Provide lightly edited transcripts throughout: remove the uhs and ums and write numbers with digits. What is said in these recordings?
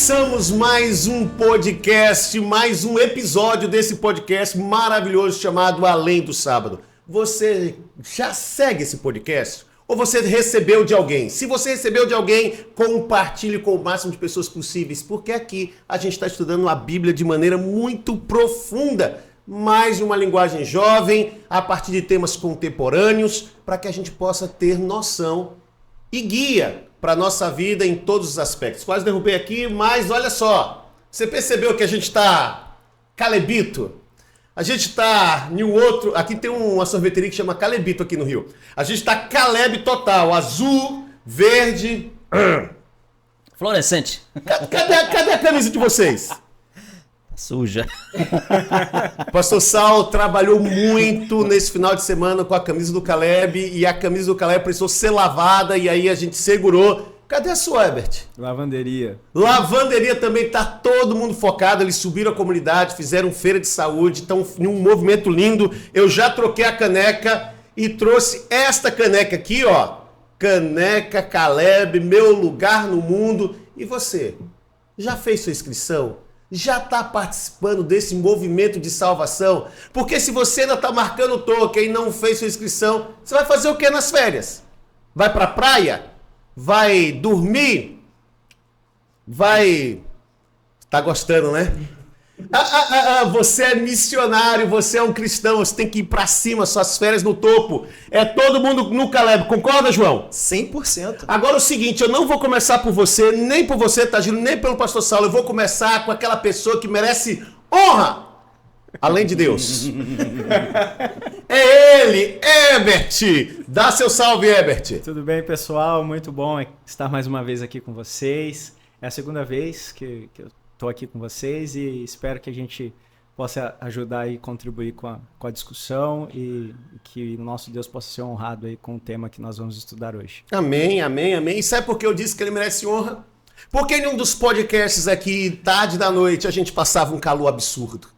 Começamos mais um podcast, mais um episódio desse podcast maravilhoso chamado Além do Sábado. Você já segue esse podcast? Ou você recebeu de alguém? Se você recebeu de alguém, compartilhe com o máximo de pessoas possíveis, porque aqui a gente está estudando a Bíblia de maneira muito profunda, mais uma linguagem jovem, a partir de temas contemporâneos, para que a gente possa ter noção e guia para a nossa vida em todos os aspectos. Quase derrubei aqui, mas olha só, você percebeu que a gente está calebito? A gente está em um outro... Aqui tem uma sorveteria que chama Calebito aqui no Rio. A gente está Caleb total, azul, verde... Fluorescente. Cadê a camisa de vocês? Suja. O pastor Saulo trabalhou muito nesse final de semana com a camisa do Caleb e a camisa do Caleb precisou ser lavada e aí a gente segurou. Cadê a sua, Herbert? Lavanderia. Lavanderia também, tá todo mundo focado, eles subiram a comunidade, fizeram feira de saúde, estão em um movimento lindo. Eu já troquei a caneca e trouxe esta caneca aqui, ó. Caneca Caleb, meu lugar no mundo. E você, já fez sua inscrição? Já está participando desse movimento de salvação? Porque se você ainda está marcando o token e não fez sua inscrição, você vai fazer o que nas férias? Vai para a praia? Vai dormir? Vai... Tá gostando, né? Você é missionário, você é um cristão, você tem que ir para cima, suas férias no topo. É todo mundo no Caleb, concorda, João? 100%. Agora é o seguinte, eu não vou começar por você, nem por você, Tagino, nem pelo pastor Saulo. Eu vou começar com aquela pessoa que merece honra, além de Deus. É ele, Herbert. Dá seu salve, Herbert. Tudo bem, pessoal? Muito bom estar mais uma vez aqui com vocês. É a segunda vez que eu estou aqui com vocês e espero que a gente possa ajudar e contribuir com a discussão e que o nosso Deus possa ser honrado aí com o tema que nós vamos estudar hoje. Amém, amém, amém. E sabe por que eu disse que ele merece honra? Porque em um dos podcasts aqui, tarde da noite, a gente passava um calor absurdo.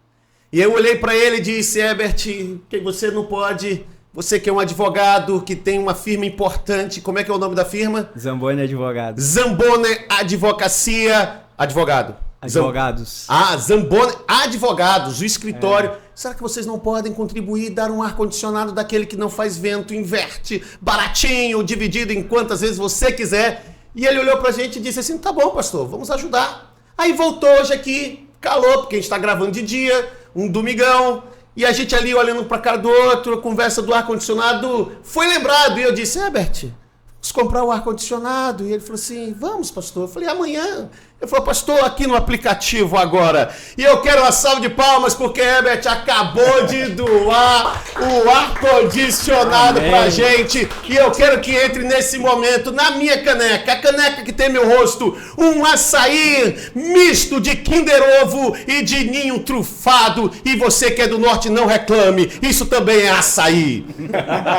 E eu olhei para ele e disse, Herbert, que você não pode... Você que é um advogado, que tem uma firma importante, como é que é o nome da firma? Zamboni Advogados. Zamboni Advocacia... Advogado. Advogados. Zamboni Advogados, o escritório. Será que vocês não podem contribuir, dar um ar-condicionado daquele que não faz vento, inverte, baratinho, dividido em quantas vezes você quiser? E ele olhou pra gente e disse assim, tá bom, pastor, vamos ajudar. Aí voltou hoje aqui, calor, porque a gente tá gravando de dia, um domingão, e a gente ali olhando pra cara do outro, a conversa do ar-condicionado, foi lembrado. E eu disse, Herbert, vamos comprar o ar-condicionado. E ele falou assim, vamos, pastor. Eu falei, amanhã. Ele falou, pastor, aqui no aplicativo agora. E eu quero uma salva de palmas porque Herbert acabou de doar o ar-condicionado pra gente. E eu quero que entre nesse momento na minha caneca, a caneca que tem meu rosto, um açaí misto de Kinder Ovo e de ninho trufado. E você que é do norte não reclame, isso também é açaí.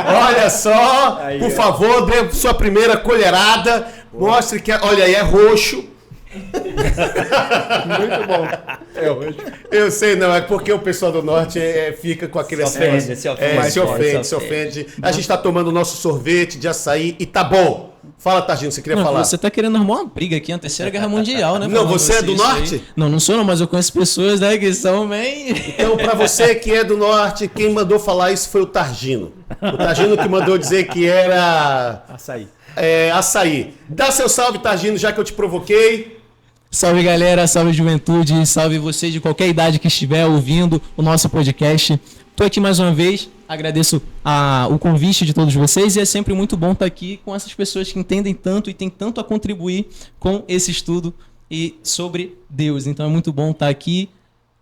Olha só, por favor, dê sua primeira colherada. Mostre que, olha aí, é roxo. Muito bom. É hoje. Eu sei, não, é porque o pessoal do norte fica com aquele... Se ofende. A gente tá tomando o nosso sorvete de açaí e tá bom. Fala, Targino, você queria falar? Você tá querendo arrumar uma briga aqui, a Terceira Guerra Mundial, né? Não, você é do norte? Aí. Não sou não, mas eu conheço pessoas, né, que são bem... Então, pra você que é do norte, quem mandou falar isso foi o Targino. O Targino que mandou dizer que era... Açaí. Dá seu salve, Targino, já que eu te provoquei. Salve galera, salve juventude, salve você de qualquer idade que estiver ouvindo o nosso podcast. Estou aqui mais uma vez, agradeço o convite de todos vocês e é sempre muito bom estar aqui com essas pessoas que entendem tanto e têm tanto a contribuir com esse estudo e sobre Deus. Então é muito bom estar aqui,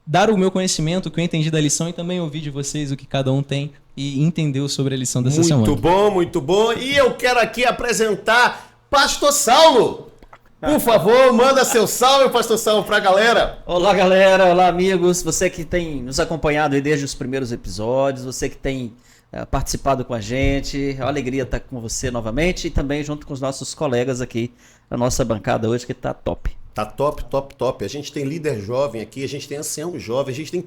dar o meu conhecimento, o que eu entendi da lição e também ouvir de vocês o que cada um tem e entendeu sobre a lição dessa semana. Muito bom, muito bom. E eu quero aqui apresentar Pastor Saulo. Por favor, manda seu salve, pastor Saulo, pra galera. Olá, galera. Olá, amigos. Você que tem nos acompanhado aí desde os primeiros episódios, você que tem participado com a gente. É uma alegria estar com você novamente e também junto com os nossos colegas aqui na nossa bancada hoje, que tá top. Tá top, top, top. A gente tem líder jovem aqui, a gente tem ancião jovem, a gente tem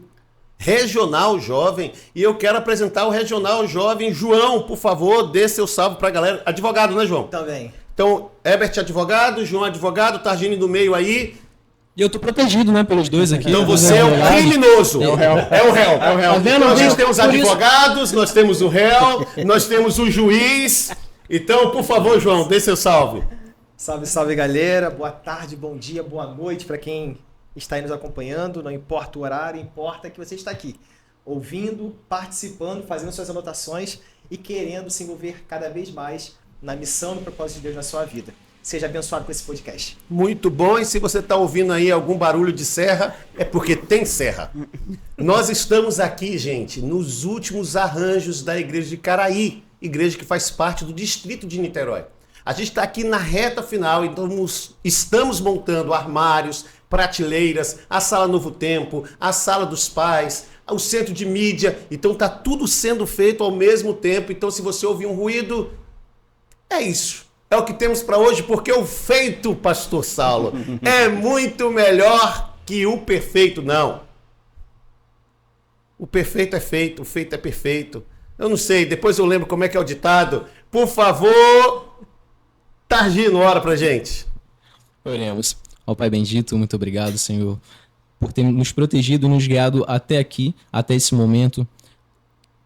regional jovem. E eu quero apresentar o regional jovem. João, por favor, dê seu salve pra galera. Advogado, né, João? Também. Então, Herbert advogado, João advogado, Targino do meio aí. E eu tô protegido, né, pelos dois aqui. Então você é um criminoso. É o réu. É o réu. Tá vendo? Então a gente tem os Por isso- advogados, nós temos o réu, nós temos o juiz. Então, por favor, João, dê seu salve. Salve, salve, galera. Boa tarde, bom dia, boa noite para quem está aí nos acompanhando. Não importa o horário, importa que você está aqui, ouvindo, participando, fazendo suas anotações e querendo se envolver cada vez mais na missão e no propósito de Deus na sua vida. Seja abençoado com esse podcast. Muito bom, e se você está ouvindo aí algum barulho de serra, é porque tem serra. Nós estamos aqui, gente, nos últimos arranjos da igreja de Caraí, igreja que faz parte do distrito de Niterói. A gente está aqui na reta final, então estamos montando armários, prateleiras, a sala Novo Tempo, a sala dos pais, o centro de mídia, então está tudo sendo feito ao mesmo tempo. Então se você ouvir um ruído, é isso. É o que temos para hoje, porque o feito, pastor Saulo, é muito melhor que o perfeito, não. O perfeito é feito, o feito é perfeito. Eu não sei, depois eu lembro como é que é o ditado. Por favor, Targino, ora pra gente. Oremos. Ó Pai bendito, muito obrigado, Senhor, por ter nos protegido e nos guiado até aqui, até esse momento.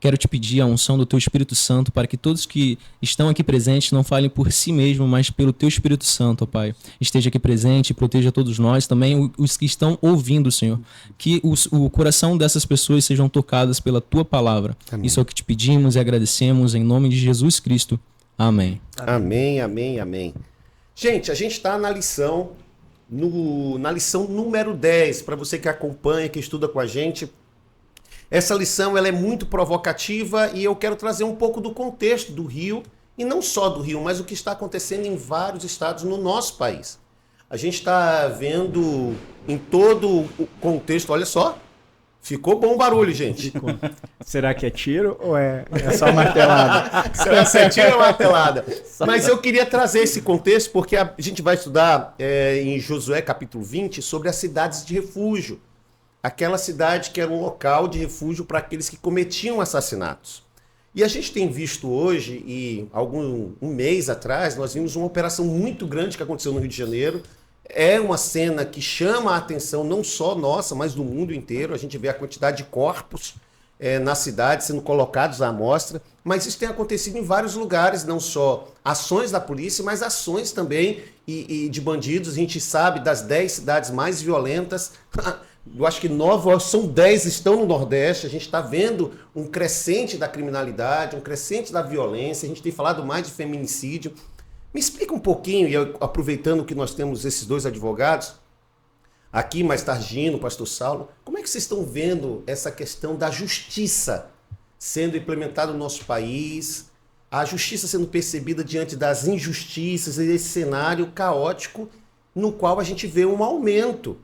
Quero te pedir a unção do Teu Espírito Santo para que todos que estão aqui presentes não falem por si mesmo, mas pelo Teu Espírito Santo, ó Pai. Esteja aqui presente, proteja todos nós, também os que estão ouvindo, Senhor. Que o coração dessas pessoas sejam tocadas pela Tua palavra. Amém. Isso é o que te pedimos e agradecemos em nome de Jesus Cristo. Amém. Amém, amém, amém. Gente, a gente está na lição, na lição número 10, para você que acompanha, que estuda com a gente. Essa lição ela é muito provocativa e eu quero trazer um pouco do contexto do Rio, e não só do Rio, mas o que está acontecendo em vários estados no nosso país. A gente está vendo em todo o contexto, olha só, ficou bom o barulho, gente. Será que é tiro ou é só martelada? Será que você tira a martelada? Mas eu queria trazer esse contexto porque a gente vai estudar em Josué capítulo 20 sobre as cidades de refúgio. Aquela cidade que era um local de refúgio para aqueles que cometiam assassinatos. E a gente tem visto hoje, e um mês atrás, nós vimos uma operação muito grande que aconteceu no Rio de Janeiro. É uma cena que chama a atenção não só nossa, mas do mundo inteiro. A gente vê a quantidade de corpos na cidade sendo colocados à amostra. Mas isso tem acontecido em vários lugares, não só ações da polícia, mas ações também e de bandidos. A gente sabe das 10 cidades mais violentas. Eu acho que 9, são 10 estão no Nordeste. A gente está vendo um crescente da criminalidade, um crescente da violência. A gente tem falado mais de feminicídio. Me explica um pouquinho, e aproveitando que nós temos esses dois advogados, aqui mais Targino, pastor Saulo, como é que vocês estão vendo essa questão da justiça sendo implementada no nosso país, a justiça sendo percebida diante das injustiças e desse cenário caótico no qual a gente vê um aumento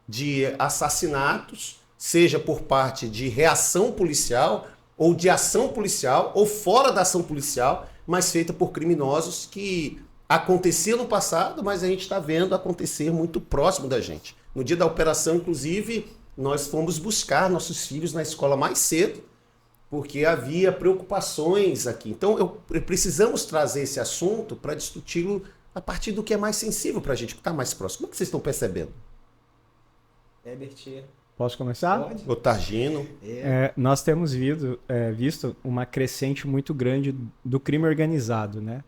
de assassinatos, seja por parte de reação policial, ou de ação policial, ou fora da ação policial, mas feita por criminosos que acontecia no passado, mas a gente está vendo acontecer muito próximo da gente. No dia da operação, inclusive, nós fomos buscar nossos filhos na escola mais cedo, porque havia preocupações aqui. Então, precisamos trazer esse assunto para discuti-lo a partir do que é mais sensível para a gente, que está mais próximo. Como é que vocês estão percebendo? Herbert, Posso começar? pode? O Targino. Nós temos visto uma crescente muito grande do crime organizado, né?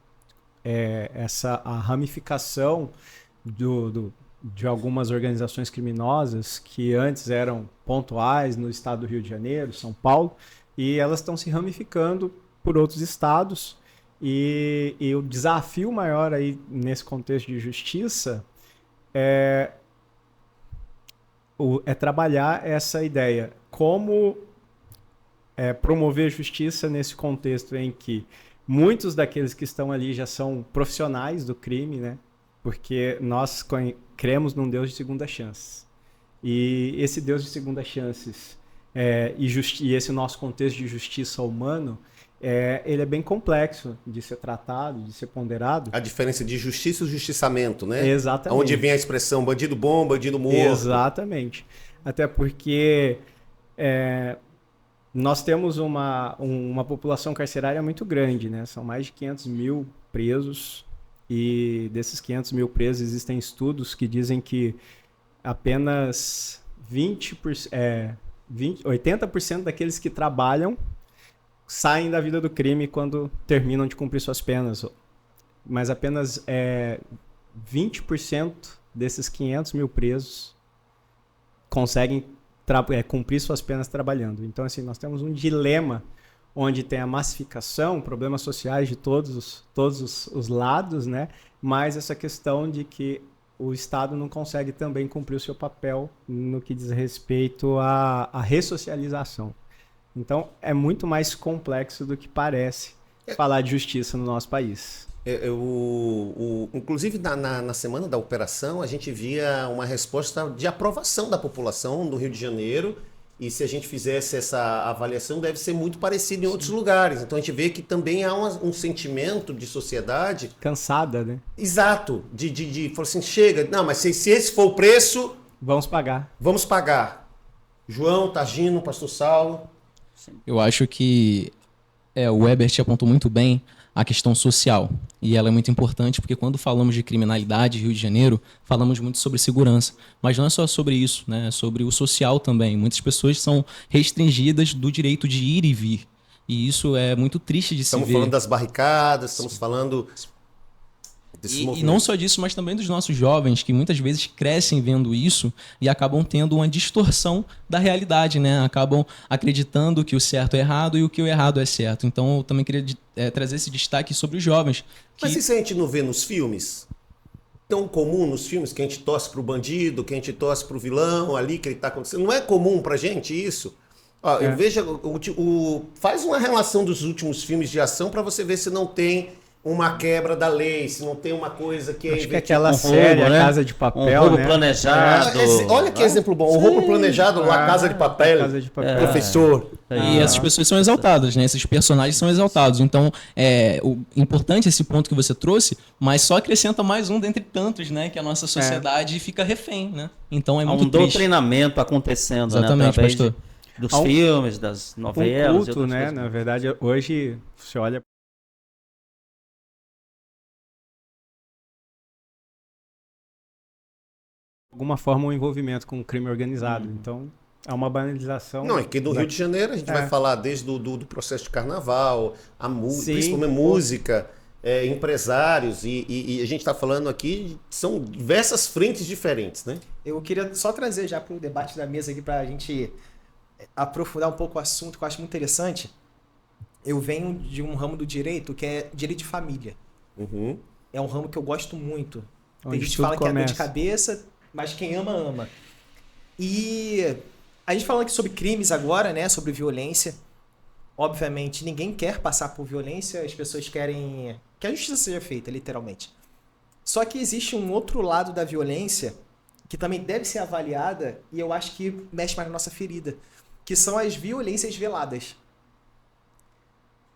A ramificação de algumas organizações criminosas que antes eram pontuais no estado do Rio de Janeiro, São Paulo, e elas estão se ramificando por outros estados. E o desafio maior aí nesse contexto de justiça é trabalhar essa ideia. Como promover justiça nesse contexto em que muitos daqueles que estão ali já são profissionais do crime, né? Porque nós cremos num Deus de segunda chance. E esse Deus de segunda chances e esse nosso contexto de justiça humano, ele é bem complexo de ser tratado, de ser ponderado. A diferença de justiça e justiçamento, né? Exatamente. Onde vem a expressão bandido bom, bandido morto. Exatamente. Até porque nós temos uma população carcerária muito grande, né? São mais de 500 mil presos, e desses 500 mil presos existem estudos que dizem que apenas 80% daqueles que trabalham saem da vida do crime quando terminam de cumprir suas penas. Mas apenas 20% desses 500 mil presos conseguem cumprir suas penas trabalhando. Então, assim, nós temos um dilema onde tem a massificação, problemas sociais de todos os lados, né? Mas essa questão de que o Estado não consegue também cumprir o seu papel no que diz respeito à ressocialização. Então, é muito mais complexo do que parece falar de justiça no nosso país. Inclusive, na semana da operação, a gente via uma resposta de aprovação da população do Rio de Janeiro. E se a gente fizesse essa avaliação, deve ser muito parecido em outros lugares. Então a gente vê que também há um sentimento de sociedade... Cansada, né? Exato. Falar assim, chega. Não, mas se esse for o preço... Vamos pagar. Vamos pagar. João, Targino, Pastor Saulo... Eu acho que o Ebert apontou muito bem a questão social. E ela é muito importante porque quando falamos de criminalidade Rio de Janeiro, falamos muito sobre segurança. Mas não é só sobre isso, né? É sobre o social também. Muitas pessoas são restringidas do direito de ir e vir. E isso é muito triste de se ver. Estamos falando das barricadas, estamos falando... E não só disso, mas também dos nossos jovens, que muitas vezes crescem vendo isso e acabam tendo uma distorção da realidade, né? Acabam acreditando que o certo é errado e o que o errado é certo. Então, eu também queria trazer esse destaque sobre os jovens. Mas isso a gente não vê nos filmes? Tão comum nos filmes que a gente torce pro bandido, que a gente torce pro vilão ali, que ele tá acontecendo. Não é comum pra gente isso? Ó, veja, faz uma relação dos últimos filmes de ação para você ver se não tem uma quebra da lei, se não tem uma coisa que... Acho que aquela série, né? A Casa de Papel, um roubo né? planejado. Olha que exemplo bom. O roubo planejado, La Casa de Papel, Casa de Papel. professor. E essas pessoas são exaltadas, né? Esses personagens são exaltados. Então, o importante esse ponto que você trouxe, mas só acrescenta mais um dentre tantos, né? Que a nossa sociedade fica refém, né? Então é muito triste. Doutrinamento acontecendo, exatamente, né? Através pastor. dos filmes, das novelas. Culto, né? Na verdade, hoje você olha... alguma forma um envolvimento com o crime organizado. Então, é uma banalização. Não, aqui do Rio de Janeiro a gente vai falar desde do processo de carnaval, principalmente música, empresários, e a gente está falando aqui, são diversas frentes diferentes, né? Eu queria só trazer já para o debate da mesa aqui, para a gente aprofundar um pouco o assunto, que eu acho muito interessante. Eu venho de um ramo do direito que é direito de família. Uhum. É um ramo que eu gosto muito. Onde Tem gente que tudo fala que é dor de começa. cabeça, mas quem ama, ama. E a gente falando aqui sobre crimes agora, né? Sobre violência. Obviamente, ninguém quer passar por violência, as pessoas querem que a justiça seja feita, literalmente. Só que existe um outro lado da violência que também deve ser avaliada e eu acho que mexe mais na nossa ferida, que são as violências veladas.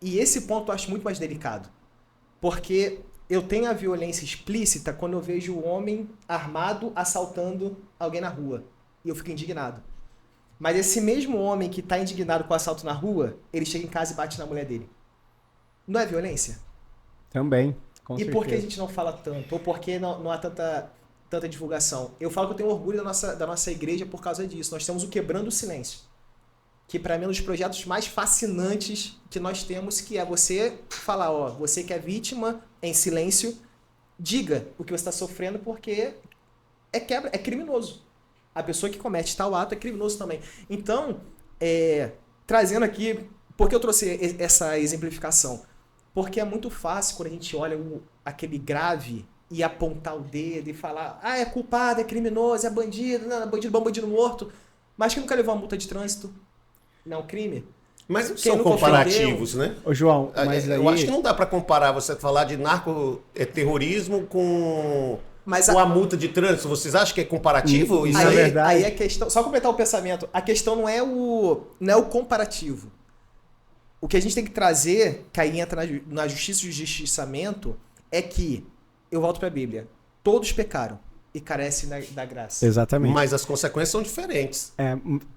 E esse ponto eu acho muito mais delicado, porque eu tenho a violência explícita quando eu vejo o homem armado assaltando alguém na rua. E eu fico indignado. Mas esse mesmo homem que está indignado com o assalto na rua, ele chega em casa e bate na mulher dele. Não é violência? Também, com E certeza. por que a gente não fala tanto? Ou por que não há tanta divulgação? Eu falo que eu tenho orgulho da nossa igreja por causa disso. Nós temos o Quebrando o Silêncio, que para mim é um dos projetos mais fascinantes que nós temos, que é você falar, ó, você que é vítima, em silêncio, diga o que você está sofrendo, porque é criminoso. A pessoa que comete tal ato é criminoso também. Então, trazendo aqui, por que eu trouxe essa exemplificação? Porque é muito fácil quando a gente olha aquele grave e apontar o dedo e falar, é culpado, é criminoso, é bandido, não, é bandido bom, bandido morto, mas que nunca levou uma multa de trânsito. Não é um crime? Mas não Quem são nunca comparativos, né? Ô, João, mas Eu aí... acho que não dá para comparar você falar de narcoterrorismo com Mas a multa de trânsito. Vocês acham que é comparativo? Isso Na aí? verdade- Aí a questão, só completar o pensamento, a questão não é o comparativo. O que a gente tem que trazer, que aí entra na justiça e o justiçamento, é que, eu volto para a Bíblia, todos pecaram e carecem da graça. Exatamente. Mas as consequências são diferentes.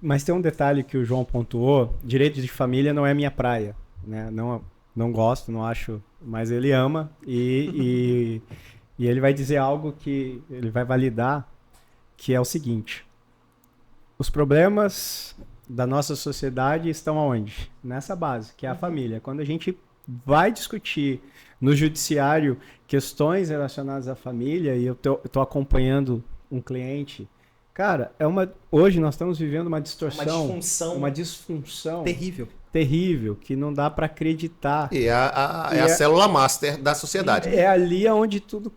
Mas tem um detalhe que o João pontuou, direito de família não é minha praia, né? Não gosto, não acho, mas ele ama e ele vai dizer algo que ele vai validar, que é o seguinte: os problemas da nossa sociedade estão aonde? Nessa base, que é a família. Quando a gente vai discutir no judiciário questões relacionadas à família, e eu tô acompanhando um cliente, cara, hoje nós estamos vivendo uma distorção, uma disfunção terrível, que não dá para acreditar. E é a célula master da sociedade. É ali onde tudo...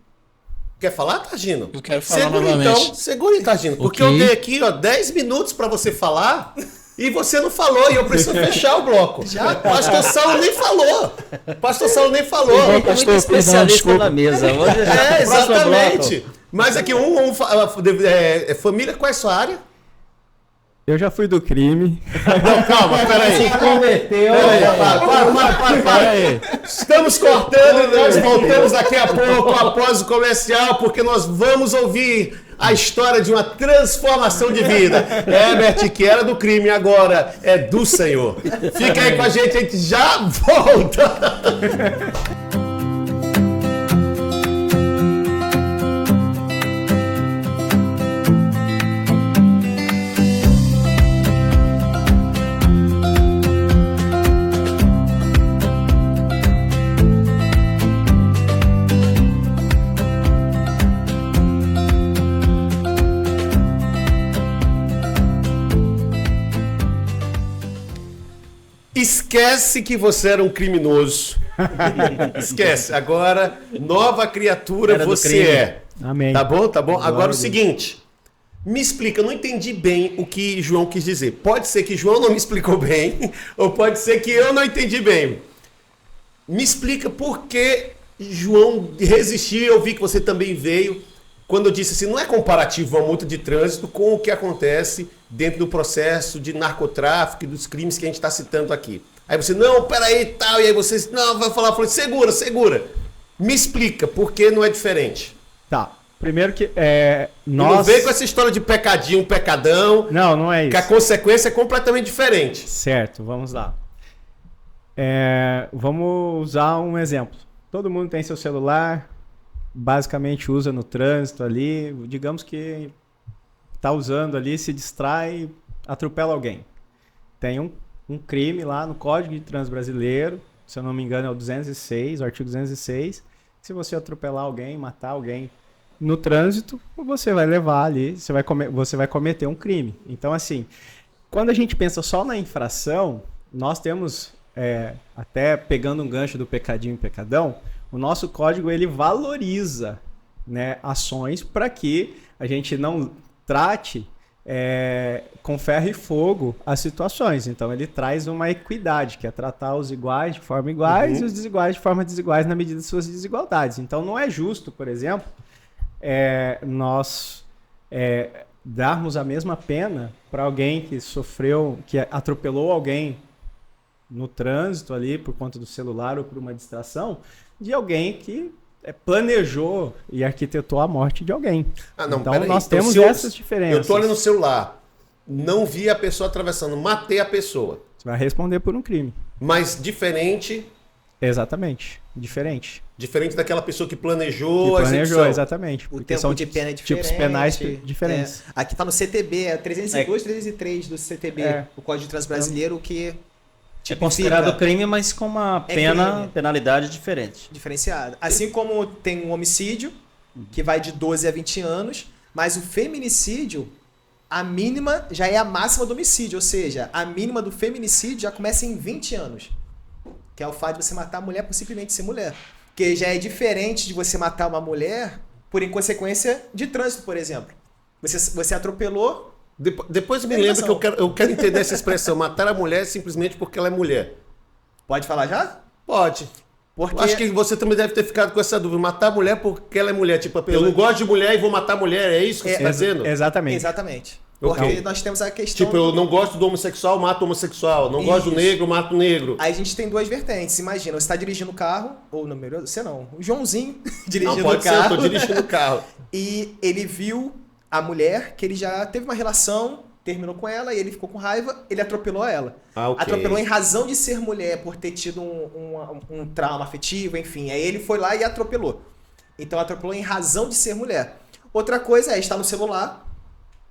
Quer falar, Targino? Eu quero falar novamente. Segura aí, Targino. Porque Ok. eu dei aqui, 10 minutos para você falar e você não falou. E eu preciso fechar o bloco. Já? Pastor Saulo nem falou. Pastor Saulo nem falou. Tem muito pastor, especialista perdão, na mesa. Vamos deixar É, pro próximo exatamente. bloco. Mas aqui, família, qual é a sua área? Eu já fui do crime. Não, calma, peraí. Converteu. Para. Estamos cortando e nós voltamos daqui a pouco, após o comercial, porque nós vamos ouvir a história de uma transformação de vida. Herbert, que era do crime, agora é do Senhor. Fica aí com a gente já volta. Esquece que você era um criminoso. Esquece. Agora, nova criatura Era do você crime. é. Amém. Tá bom? Tá bom? Glória Agora a o Deus. seguinte. Me explica, eu não entendi bem o que João quis dizer. Pode ser que João não me explicou bem, ou pode ser que eu não entendi bem. Me explica por que João resistiu. Eu vi que você também veio. Quando eu disse assim, não é comparativo a multa de trânsito com o que acontece dentro do processo de narcotráfico e dos crimes que a gente está citando aqui. Aí você, não, peraí e tal. E aí você, não, vai falar, falou, segura. Me explica, por que não é diferente? Tá. Primeiro que Não vem com essa história de pecadinho, pecadão, Não é isso. que a consequência é completamente diferente. Certo, vamos lá. Vamos usar um exemplo. Todo mundo tem seu celular, basicamente usa no trânsito ali, digamos que está usando ali, se distrai, atropela alguém. Tem um crime lá no Código de Trânsito Brasileiro, se eu não me engano é o 206, o artigo 206. Se você atropelar alguém, matar alguém no trânsito, você vai levar ali, você vai cometer um crime. Então, assim, quando a gente pensa só na infração, nós temos, até pegando um gancho do pecadinho e pecadão, o nosso código ele valoriza, né, ações para que a gente não trate com ferro e fogo as situações. Então ele traz uma equidade, que é tratar os iguais de forma iguais e os desiguais de forma desiguais na medida de suas desigualdades. Então não é justo, por exemplo, nós darmos a mesma pena para alguém que sofreu, que atropelou alguém no trânsito ali por conta do celular ou por uma distração, de alguém que planejou e arquitetou a morte de alguém. Não, então peraí. nós Então, temos se eu- essas diferenças. Eu tô ali no celular, não vi a pessoa atravessando, matei a pessoa. Você vai responder por um crime. Mas diferente Diferente. daquela pessoa que planejou, Que a planejou, execução. exatamente. O Porque tempo são de pena é diferente. tipos penais diferentes. Aqui tá no CTB, é 302, 303 do CTB, o Código de Trânsito Brasileiro, que É considerado tipifica crime, mas com uma crime. penalidade diferente. diferenciado. Assim como tem um homicídio, que vai de 12 a 20 anos, mas o feminicídio, a mínima já é a máxima do homicídio, ou seja, a mínima do feminicídio já começa em 20 anos. Que é o fato de você matar a mulher por simplesmente ser mulher. Que já é diferente de você matar uma mulher por inconsequência de trânsito, por exemplo. Você atropelou, Depois me lembra que eu quero entender essa expressão. Matar a mulher simplesmente porque ela é mulher. pode falar já? Pode. Porque Acho que você também deve ter ficado com essa dúvida. Matar a mulher porque ela é mulher. Tipo, eu não gosto de mulher e vou matar a mulher. É isso que você está dizendo? Exatamente. Exatamente. Ok. Porque nós temos a questão... Tipo, eu não gosto do homossexual, mato o homossexual. Não gosto do Isso. negro, mato o negro. Aí a gente tem duas vertentes. Imagina, você está dirigindo o carro, ou não, melhor, você não, o Joãozinho Não, dirigindo pode o ser, eu carro. tô dirigindo o carro. E ele viu a mulher, que ele já teve uma relação, terminou com ela, e ele ficou com raiva, ele atropelou ela. Ah, ok. Atropelou em razão de ser mulher, por ter tido um trauma afetivo, enfim. Aí ele foi lá e atropelou. Então atropelou em razão de ser mulher. Outra coisa é estar no celular,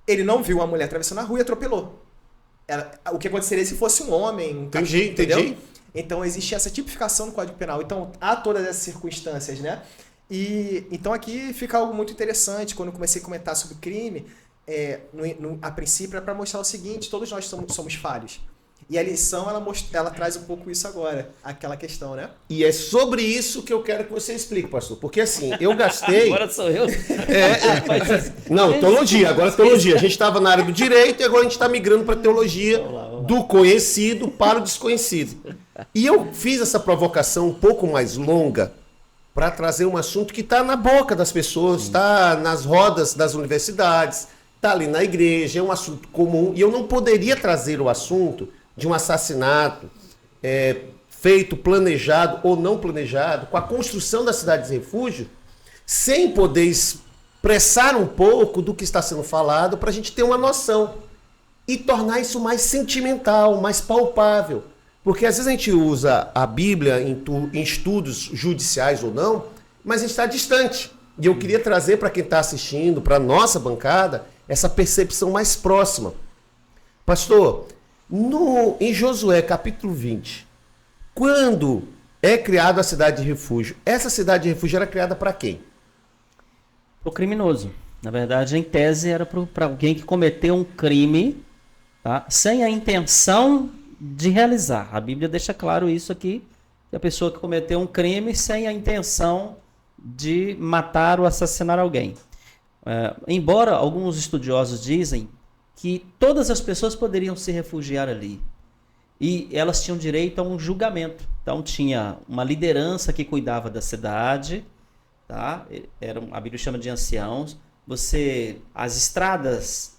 Ele não viu uma mulher atravessando a rua e atropelou. O que aconteceria se fosse um homem? Entendi. Então existe essa tipificação no Código Penal. Então há todas essas circunstâncias, né? E então aqui fica algo muito interessante. Quando eu comecei a comentar sobre crime, a princípio é para mostrar o seguinte: todos nós somos falhos. E a lição, ela traz um pouco isso agora, aquela questão, né? E é sobre isso que eu quero que você explique, pastor. Porque assim, eu gastei... Agora sou eu. Não, teologia, agora teologia. A gente estava na área do direito e agora a gente está migrando para teologia do conhecido para o desconhecido. E eu fiz essa provocação um pouco mais longa para trazer um assunto que está na boca das pessoas, está nas rodas das universidades, está ali na igreja, é um assunto comum. E eu não poderia trazer o assunto de um assassinato feito, planejado ou não planejado, com a construção das cidades de refúgio, sem poder expressar um pouco do que está sendo falado para a gente ter uma noção e tornar isso mais sentimental, mais palpável. Porque às vezes a gente usa a Bíblia em estudos judiciais ou não, mas a gente está distante. E eu queria trazer para quem está assistindo, para a nossa bancada, essa percepção mais próxima. Pastor, em Josué capítulo 20, quando é criada a cidade de refúgio, essa cidade de refúgio era criada para quem? Para o criminoso. Na verdade, em tese, era para alguém que cometeu um crime, tá? Sem a intenção de realizar. A Bíblia deixa claro isso aqui, que a pessoa que cometeu um crime sem a intenção de matar ou assassinar alguém. Embora alguns estudiosos dizem que todas as pessoas poderiam se refugiar ali. E elas tinham direito a um julgamento. Então tinha uma liderança que cuidava da cidade, tá? A Bíblia chama de anciãos. As estradas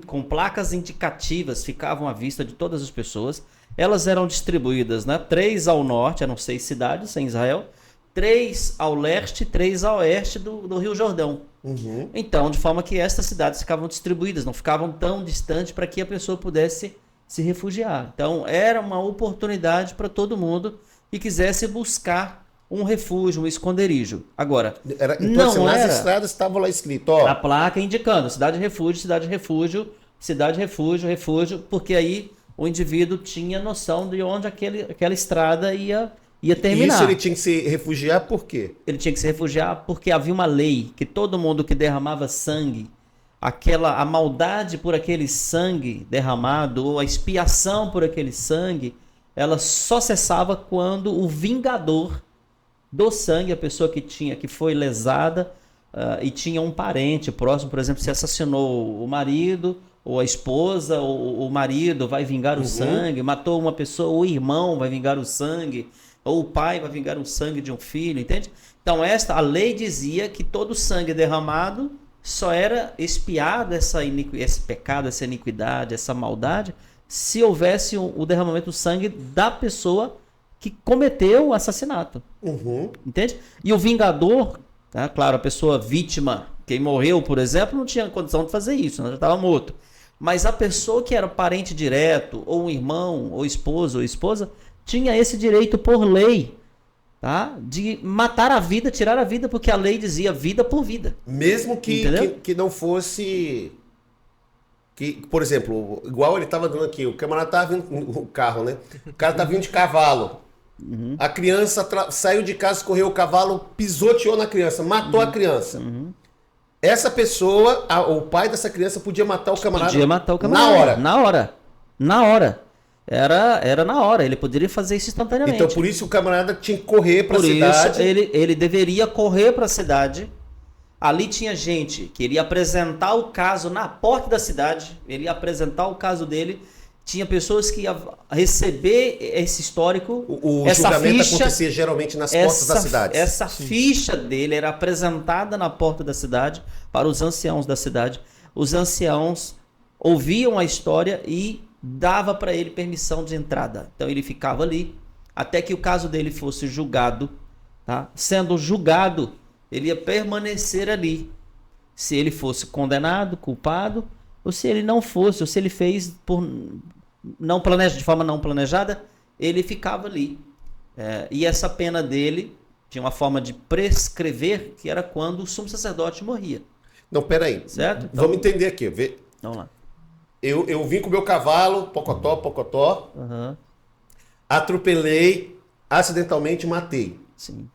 com placas indicativas ficavam à vista de todas as pessoas. Elas eram distribuídas, né? 3 ao norte, eram 6 cidades em Israel, 3 ao leste, 3 a oeste do Rio Jordão. Uhum. Então, de forma que estas cidades ficavam distribuídas, não ficavam tão distantes para que a pessoa pudesse se refugiar. Então, era uma oportunidade para todo mundo que quisesse buscar um refúgio, um esconderijo. Agora, nas estradas estava lá escrito, ó, a placa indicando cidade de refúgio, cidade de refúgio, cidade de refúgio, refúgio, porque aí o indivíduo tinha noção de onde aquela estrada ia terminar. Isso ele tinha que se refugiar por quê? Ele tinha que se refugiar porque havia uma lei que todo mundo que derramava sangue, a maldade por aquele sangue derramado, ou a expiação por aquele sangue, ela só cessava quando o vingador do sangue, a pessoa que foi lesada e tinha um parente próximo, por exemplo, se assassinou o marido ou a esposa, ou o marido vai vingar o sangue, matou uma pessoa, o irmão vai vingar o sangue, ou o pai vai vingar o sangue de um filho, entende? Então a lei dizia que todo sangue derramado só era expiado, esse pecado, essa iniquidade, essa maldade, se houvesse o derramamento do sangue da pessoa que cometeu o assassinato. Entende? E o vingador, tá? Claro, a pessoa vítima, quem morreu, por exemplo, não tinha condição de fazer isso, já estava morto. Mas a pessoa que era parente direto, ou um irmão, ou esposo, ou esposa, tinha esse direito por lei, tá? De matar a vida, tirar a vida, porque a lei dizia vida por vida. Mesmo que não fosse... por exemplo, igual ele estava dando aqui, o camarada estava vindo o carro, né? O cara tá vindo de cavalo. A criança saiu de casa, correu o cavalo, pisoteou na criança, matou a criança. Essa pessoa, o pai dessa criança podia matar o camarada. Podia matar o camarada. Na hora. Era na hora, ele poderia fazer isso instantaneamente. Então por isso o camarada tinha que correr para a cidade. Por isso ele deveria correr para a cidade. Ali tinha gente que ele ia apresentar o caso na porta da cidade, ele ia apresentar o caso dele. Tinha pessoas que iam receber esse histórico. O julgamento acontecia geralmente nas portas da cidade. Essa ficha dele era apresentada na porta da cidade para os anciãos da cidade. Os anciãos ouviam a história e dava para ele permissão de entrada. Então ele ficava ali até que o caso dele fosse julgado. Tá? Sendo julgado, ele ia permanecer ali. Se ele fosse condenado, culpado, ou se ele não fosse, ou se ele fez de forma não planejada, ele ficava ali. E essa pena dele tinha uma forma de prescrever, que era quando o sumo sacerdote morria. Não, peraí. Certo? Então, vamos entender aqui. Vamos lá. Eu vim com o meu cavalo, pocotó, Aham. atropelei, acidentalmente matei. Sim.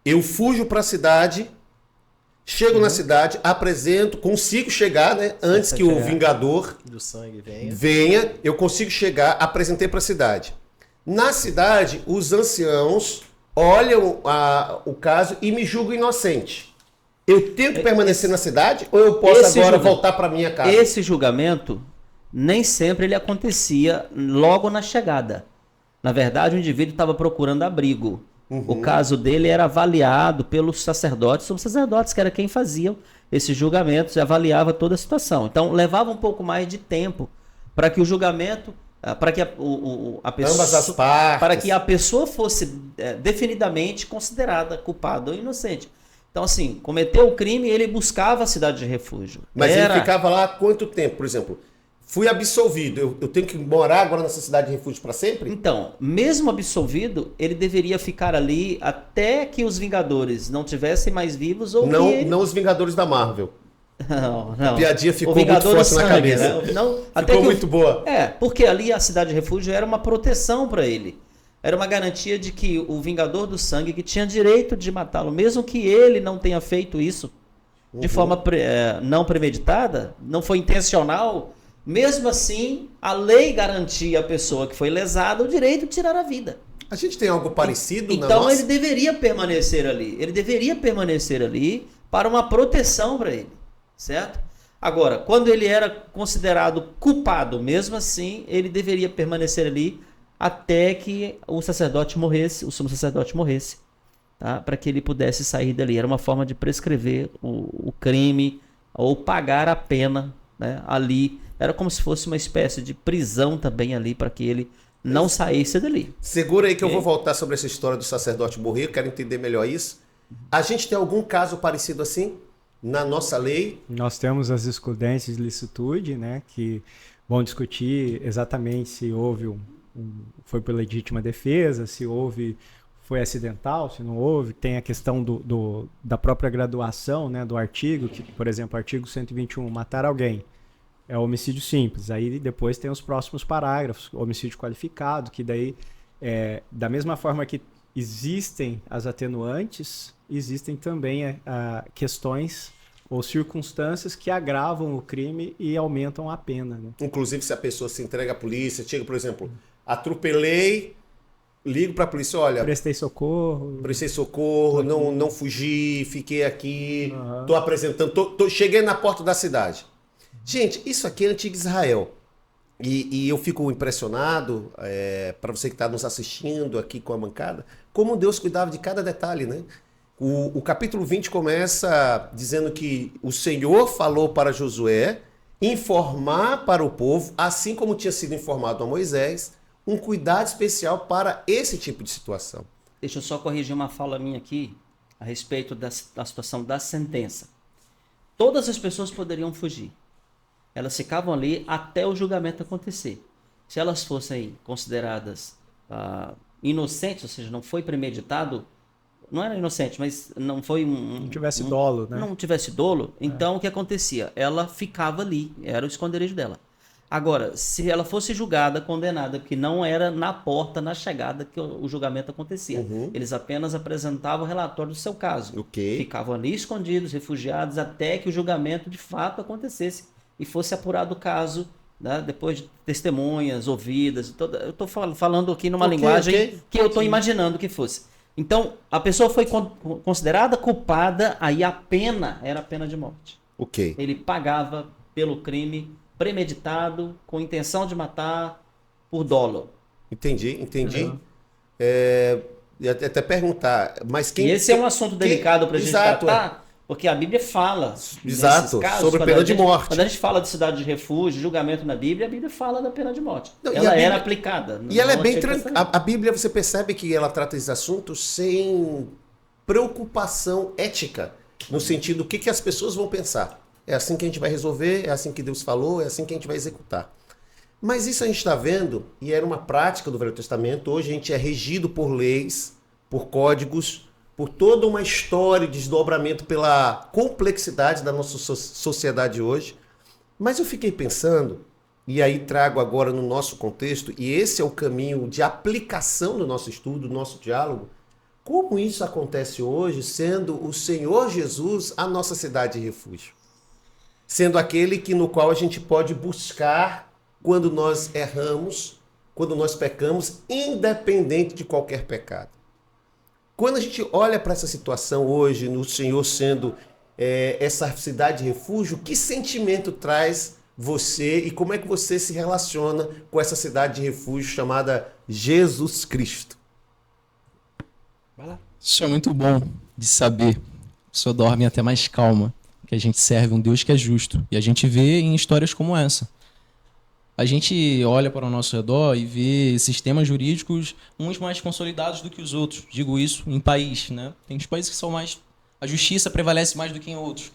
Eu fujo para a cidade, chego na cidade, apresento, consigo chegar, né? Antes que o chegar. Vingador Do sangue venha. venha, eu consigo chegar, apresentei para a cidade. Na cidade, os anciãos olham o caso e me julgam inocente. Eu tenho que permanecer na cidade ou eu posso esse agora julga- voltar para minha casa? Esse julgamento nem sempre ele acontecia logo na chegada. Na verdade, o indivíduo estava procurando abrigo. O caso dele era avaliado pelos sacerdotes, os sacerdotes que era quem faziam esses julgamentos e avaliava toda a situação. Então, levava um pouco mais de tempo para que o julgamento, para que a pessoa, Ambas as partes. para que a pessoa fosse definidamente considerada culpada ou inocente. Então, assim, cometeu o crime e ele buscava a cidade de refúgio. Mas ele ficava lá há quanto tempo? Por exemplo, fui absolvido, eu tenho que morar agora nessa cidade de refúgio para sempre? Então, mesmo absolvido, ele deveria ficar ali até que os Vingadores não tivessem mais vivos ou Não, que ele... não os Vingadores da Marvel. Não. A piadinha ficou O Vingador muito do forte na Sangue, cabeça. né? Não, Ficou muito boa. Porque ali a cidade de refúgio era uma proteção para ele. Era uma garantia de que o Vingador do Sangue, que tinha direito de matá-lo, mesmo que ele não tenha feito isso de forma não premeditada, não foi intencional, mesmo assim, a lei garantia à pessoa que foi lesada o direito de tirar a vida. A gente tem algo parecido na Então nossa? ele deveria permanecer ali. Ele deveria permanecer ali para uma proteção para ele, certo? Agora, quando ele era considerado culpado, mesmo assim, ele deveria permanecer ali até que o sacerdote morresse, o sumo sacerdote morresse, tá? Para que ele pudesse sair dali. Era uma forma de prescrever o crime ou pagar a pena, né? Ali era como se fosse uma espécie de prisão também ali para que ele não saísse dali. Segura aí que eu vou voltar sobre essa história do sacerdote morrer, eu quero entender melhor isso. A gente tem algum caso parecido assim na nossa lei? Nós temos as excludentes de licitude, né, que vão discutir exatamente se houve foi por legítima defesa, se houve foi acidental, se não houve. Tem a questão da própria graduação, né, do artigo, que, por exemplo, artigo 121, matar alguém é homicídio simples. Aí depois tem os próximos parágrafos, homicídio qualificado, que daí, da mesma forma que existem as atenuantes, existem também questões ou circunstâncias que agravam o crime e aumentam a pena, né? Inclusive se a pessoa se entrega à polícia, chega, por exemplo, atropelei, ligo para a polícia, olha, Prestei socorro. não fugi, fiquei aqui, tô apresentando, cheguei na porta da cidade. Gente, isso aqui é antigo Israel. E eu fico impressionado, para você que está nos assistindo aqui com a bancada, como Deus cuidava de cada detalhe, né? O capítulo 20 começa dizendo que o Senhor falou para Josué informar para o povo, assim como tinha sido informado a Moisés, um cuidado especial para esse tipo de situação. Deixa eu só corrigir uma fala minha aqui a respeito da situação da sentença. Todas as pessoas poderiam fugir. Elas ficavam ali até o julgamento acontecer. Se elas fossem consideradas inocentes, ou seja, não foi premeditado, não era inocente, mas não foi Não tivesse dolo, né? não tivesse dolo, então o que acontecia? Ela ficava ali, era o esconderijo dela. Agora, se ela fosse julgada, condenada, porque não era na porta, na chegada que o julgamento acontecia. Eles apenas apresentavam o relatório do seu caso. Ok. Ficavam ali escondidos, refugiados, até que o julgamento de fato acontecesse e fosse apurado o caso, né, depois de testemunhas, ouvidas. Eu estou falando aqui numa linguagem que eu estou imaginando que fosse. Então, a pessoa foi considerada culpada, aí a pena era a pena de morte. Ok. Ele pagava pelo crime premeditado, com intenção de matar, por dolo. Entendi. E até perguntar, mas quem... E esse é um assunto delicado para a gente Exato, tratar, porque a Bíblia fala Exato, nesses casos, sobre quando pena a de gente- morte. Quando a gente fala de cidade de refúgio, julgamento na Bíblia, a Bíblia fala da pena de morte. Não, e Ela a Bíblia- era aplicada. E ela é no bem Antigo tranquila. Testamento. A Bíblia, você percebe que ela trata esses assuntos sem preocupação ética, no sentido do que as pessoas vão pensar. É assim que a gente vai resolver, é assim que Deus falou, é assim que a gente vai executar. Mas isso a gente está vendo, e era uma prática do Velho Testamento. Hoje a gente é regido por leis, por códigos, por toda uma história de desdobramento pela complexidade da nossa sociedade hoje. Mas eu fiquei pensando, e aí trago agora no nosso contexto, e esse é o caminho de aplicação do nosso estudo, do nosso diálogo, como isso acontece hoje, sendo o Senhor Jesus a nossa cidade de refúgio. Sendo aquele no qual a gente pode buscar quando nós erramos, quando nós pecamos, independente de qualquer pecado. Quando a gente olha para essa situação hoje, no Senhor sendo essa cidade de refúgio, que sentimento traz você e como é que você se relaciona com essa cidade de refúgio chamada Jesus Cristo? Vai lá. Isso é muito bom de saber. A pessoa dorme até mais calma, que a gente serve um Deus que é justo. E a gente vê em histórias como essa. A gente olha para o nosso redor e vê sistemas jurídicos uns mais consolidados do que os outros. Digo isso em país, né? Tem os países que são mais... A justiça prevalece mais do que em outros.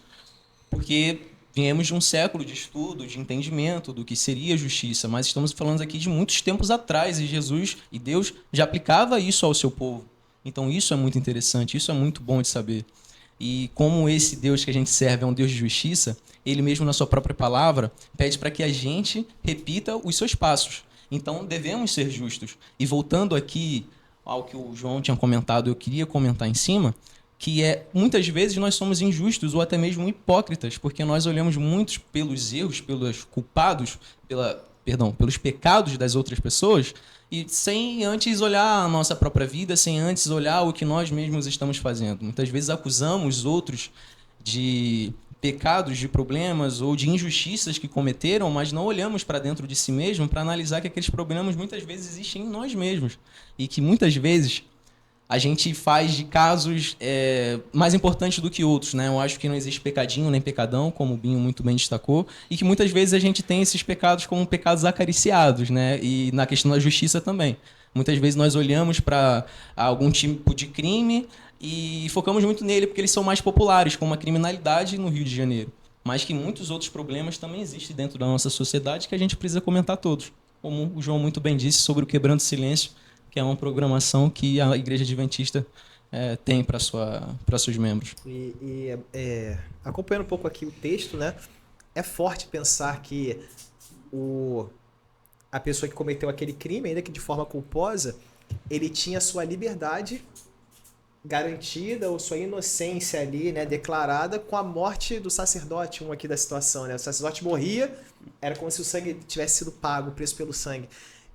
Porque viemos de um século de estudo, de entendimento do que seria justiça. Mas estamos falando aqui de muitos tempos atrás. E Jesus e Deus já aplicava isso ao seu povo. Então isso é muito interessante, isso é muito bom de saber. E como esse Deus que a gente serve é um Deus de justiça, ele mesmo na sua própria palavra pede para que a gente repita os seus passos. Então devemos ser justos. E voltando aqui ao que o João tinha comentado, eu queria comentar em cima, que muitas vezes nós somos injustos ou até mesmo hipócritas, porque nós olhamos muito pelos erros, pelos culpados, pelos pecados das outras pessoas, e sem antes olhar a nossa própria vida, sem antes olhar o que nós mesmos estamos fazendo. Muitas vezes acusamos os outros de pecados, de problemas ou de injustiças que cometeram, mas não olhamos para dentro de si mesmo para analisar que aqueles problemas muitas vezes existem em nós mesmos. E que muitas vezes a gente faz de casos mais importantes do que outros, né? Eu acho que não existe pecadinho nem pecadão, como o Binho muito bem destacou, e que muitas vezes a gente tem esses pecados como pecados acariciados, né? E na questão da justiça também. Muitas vezes nós olhamos para algum tipo de crime e focamos muito nele porque eles são mais populares, como a criminalidade no Rio de Janeiro. Mas que muitos outros problemas também existem dentro da nossa sociedade que a gente precisa comentar todos. Como o João muito bem disse sobre o Quebrando Silêncio, que é uma programação que a Igreja Adventista tem para seus membros. Acompanhando um pouco aqui o texto, né? É forte pensar que a pessoa que cometeu aquele crime, ainda que de forma culposa, ele tinha sua liberdade garantida ou sua inocência ali, né, declarada com a morte do sacerdote, aqui da situação, né? O sacerdote morria, era como se o sangue tivesse sido pago, o preço pelo sangue.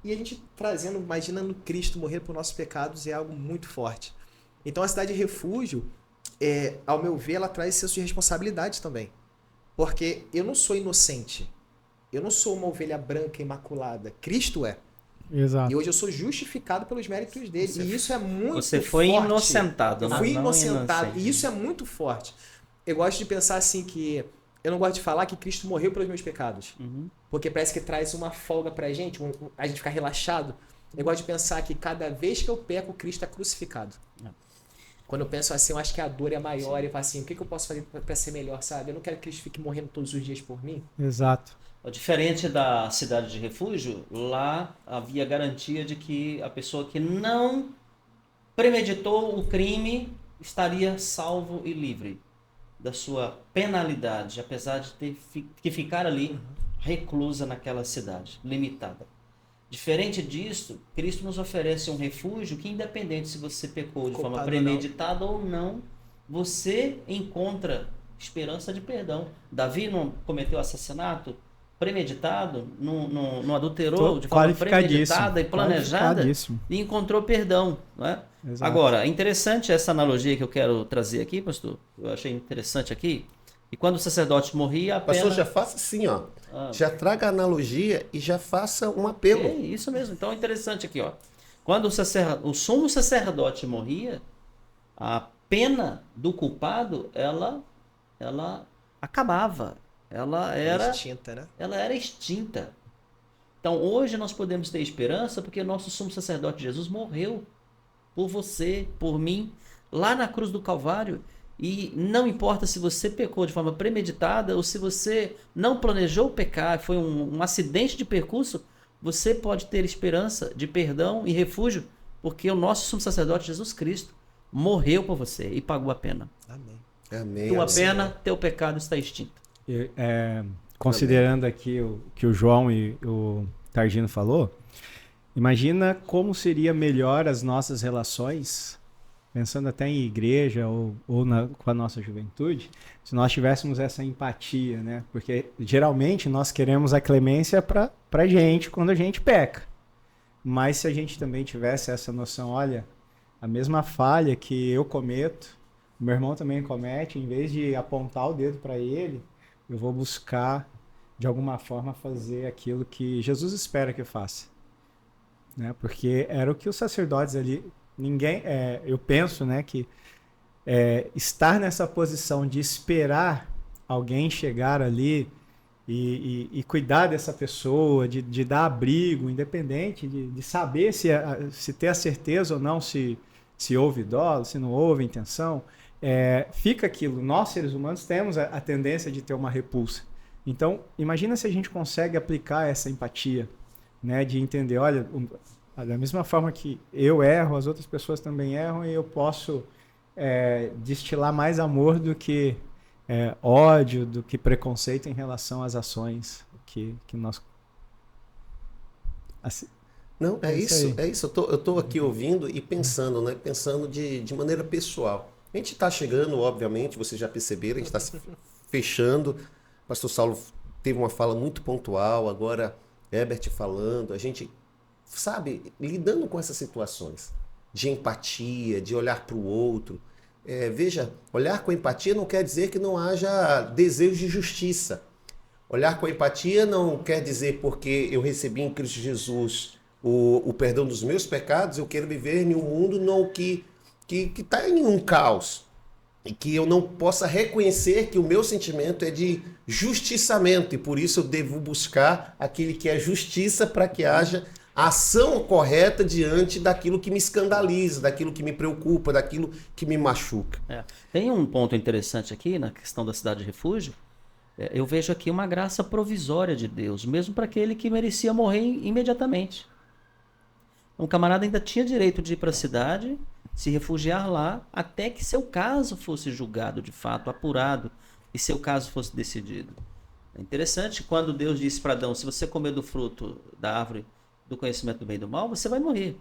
E a gente imaginando Cristo morrer por nossos pecados é algo muito forte. Então a cidade de refúgio, ao meu ver, ela traz senso de responsabilidade também. Porque eu não sou inocente. Eu não sou uma ovelha branca imaculada. Cristo é. Exato. E hoje eu sou justificado pelos méritos dele. E isso é muito forte. Você foi inocentado. Eu fui inocentado. E isso é muito forte. Eu gosto de pensar assim que... Eu não gosto de falar que Cristo morreu pelos meus pecados. Uhum. Porque parece que traz uma folga pra gente, a gente ficar relaxado. Eu gosto de pensar que cada vez que eu peco, Cristo é crucificado. Quando eu penso assim, eu acho que a dor é maior. E eu falo assim, o que eu posso fazer pra ser melhor, sabe? Eu não quero que Cristo fique morrendo todos os dias por mim. Exato. Diferente da cidade de refúgio, lá havia garantia de que a pessoa que não premeditou o crime estaria salvo e livre da sua penalidade, apesar de ter que ficar ali reclusa naquela cidade, limitada. Diferente disso, Cristo nos oferece um refúgio que, independente se você pecou de forma premeditada ou não, você encontra esperança de perdão. Davi não cometeu assassinato premeditado, não adulterou de forma premeditada e planejada e encontrou perdão, não é? Exato. Agora, é interessante essa analogia que eu quero trazer aqui, pastor. Eu achei interessante aqui. E quando o sacerdote morria, a pena... Pastor, já faça assim, ó. Já traga a analogia e já faça um apelo. É isso mesmo. Então é interessante aqui, ó. Quando o sumo sacerdote morria, a pena do culpado, ela acabava. Ela era extinta, né? Ela era extinta. Então hoje nós podemos ter esperança porque nosso sumo sacerdote Jesus morreu por você, por mim, lá na cruz do Calvário. E não importa se você pecou de forma premeditada ou se você não planejou pecar, foi um acidente de percurso, você pode ter esperança de perdão e refúgio, porque o nosso sumo sacerdote Jesus Cristo morreu por você e pagou a pena. Amém. Amém. Tua pena, teu pecado está extinto. considerando aqui o que o João e o Targino falou, imagina como seria melhor as nossas relações, pensando até em igreja ou com a nossa juventude, se nós tivéssemos essa empatia, né? Porque geralmente nós queremos a clemência para gente quando a gente peca. Mas se a gente também tivesse essa noção, olha, a mesma falha que eu cometo, o meu irmão também comete, em vez de apontar o dedo para ele, eu vou buscar, de alguma forma, fazer aquilo que Jesus espera que eu faça. Né? Porque era o que os sacerdotes ali... eu penso, né, que estar nessa posição de esperar alguém chegar ali e cuidar dessa pessoa, de dar abrigo, independente, de saber se ter a certeza ou não se houve dolo, se não houve intenção, fica aquilo. Nós, seres humanos, temos a tendência de ter uma repulsa. Então, imagina se a gente consegue aplicar essa empatia, né, de entender, olha... Da mesma forma que eu erro, as outras pessoas também erram, e eu posso destilar mais amor do que ódio, do que preconceito em relação às ações que nós... Assim, Não, é isso, aí. é isso. Eu tô aqui ouvindo e pensando, né? Pensando de maneira pessoal. A gente está chegando, obviamente, vocês já perceberam, a gente está se fechando. O pastor Saulo teve uma fala muito pontual, agora Herbert falando, a gente... sabe, lidando com essas situações de empatia, de olhar para o outro. Veja, olhar com empatia não quer dizer que não haja desejo de justiça. Olhar com empatia não quer dizer porque eu recebi em Cristo Jesus o perdão dos meus pecados, eu quero viver em um mundo que está em um caos. E que eu não possa reconhecer que o meu sentimento é de justiçamento. E por isso eu devo buscar aquele que é justiça para que haja a ação correta diante daquilo que me escandaliza, daquilo que me preocupa, daquilo que me machuca. Tem um ponto interessante aqui na questão da cidade de refúgio. Eu vejo aqui uma graça provisória de Deus, mesmo para aquele que merecia morrer imediatamente. Um camarada ainda tinha direito de ir para a cidade, se refugiar lá, até que seu caso fosse julgado de fato, apurado, e seu caso fosse decidido. É interessante quando Deus disse para Adão, se você comer do fruto da árvore do conhecimento do bem e do mal, você vai morrer.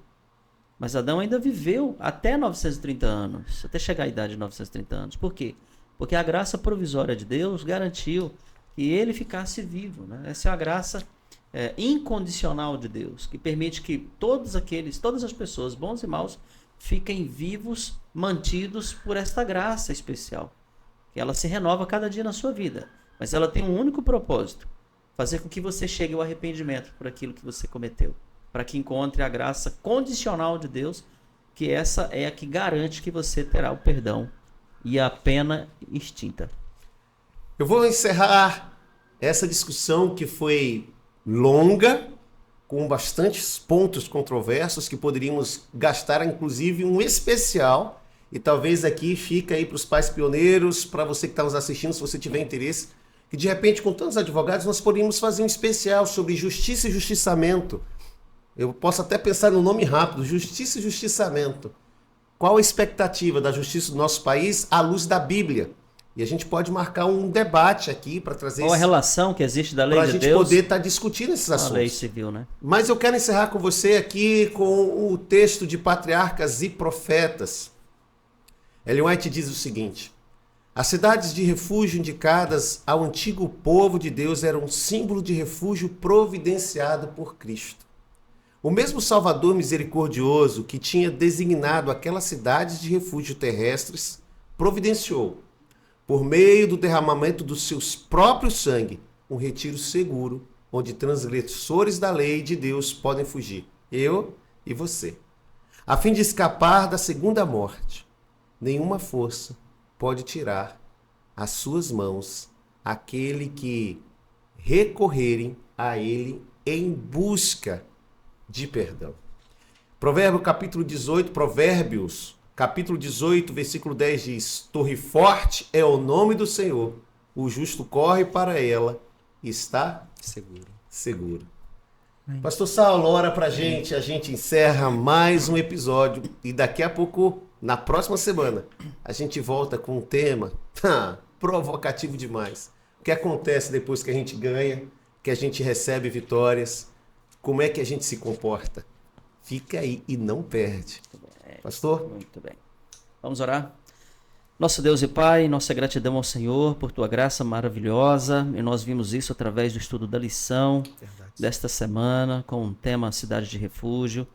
Mas Adão ainda viveu até 930 anos, até chegar à idade de 930 anos. Por quê? Porque a graça provisória de Deus garantiu que ele ficasse vivo. Né? Essa é a graça incondicional de Deus, que permite que todas as pessoas, bons e maus, fiquem vivos, mantidos por esta graça especial. Que ela se renova cada dia na sua vida. Mas ela tem um único propósito: fazer com que você chegue ao arrependimento por aquilo que você cometeu. Para que encontre a graça condicional de Deus, que essa é a que garante que você terá o perdão e a pena extinta. Eu vou encerrar essa discussão que foi longa, com bastantes pontos controversos, que poderíamos gastar, inclusive, um especial. E talvez aqui fica aí para os pais pioneiros, para você que está nos assistindo, se você tiver interesse, que de repente, com tantos advogados, nós poderíamos fazer um especial sobre justiça e justiçamento. Eu posso até pensar no nome rápido, justiça e justiçamento. Qual a expectativa da justiça do nosso país à luz da Bíblia? E a gente pode marcar um debate aqui para trazer Qual a relação que existe da lei de Deus? Para a gente poder estar discutindo esses assuntos. A lei civil, né? Mas eu quero encerrar com você aqui com o texto de Patriarcas e Profetas. Ellen White diz o seguinte: as cidades de refúgio indicadas ao antigo povo de Deus eram um símbolo de refúgio providenciado por Cristo. O mesmo Salvador misericordioso que tinha designado aquelas cidades de refúgio terrestres providenciou, por meio do derramamento do seu próprio sangue, um retiro seguro, onde transgressores da lei de Deus podem fugir, eu e você, a fim de escapar da segunda morte. Nenhuma força pode tirar as suas mãos aquele que recorrerem a ele em busca de perdão. Provérbios capítulo 18, versículo 10 diz: torre forte é o nome do Senhor, o justo corre para ela e está seguro. Pastor Saulo, ora pra gente, a gente encerra mais um episódio e daqui a pouco, na próxima semana, a gente volta com um tema provocativo demais. O que acontece depois que a gente ganha, que a gente recebe vitórias? Como é que a gente se comporta? Fica aí e não perde. Pastor? Muito bem. Vamos orar? Nosso Deus e Pai, nossa gratidão ao Senhor por tua graça maravilhosa, e nós vimos isso através do estudo da lição desta semana, com o tema Cidade de Refúgio.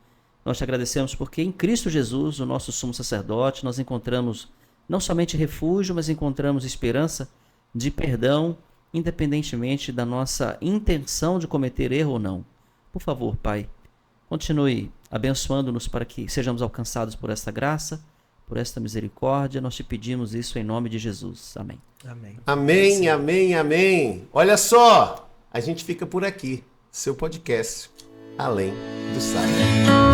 Nós te agradecemos porque em Cristo Jesus, o nosso sumo sacerdote, nós encontramos não somente refúgio, mas encontramos esperança de perdão, independentemente da nossa intenção de cometer erro ou não. Por favor, Pai, continue abençoando-nos para que sejamos alcançados por esta graça, por esta misericórdia. Nós te pedimos isso em nome de Jesus. Amém. Amém. Amém, amém, amém. Olha só, a gente fica por aqui. Seu podcast, Além do Saio.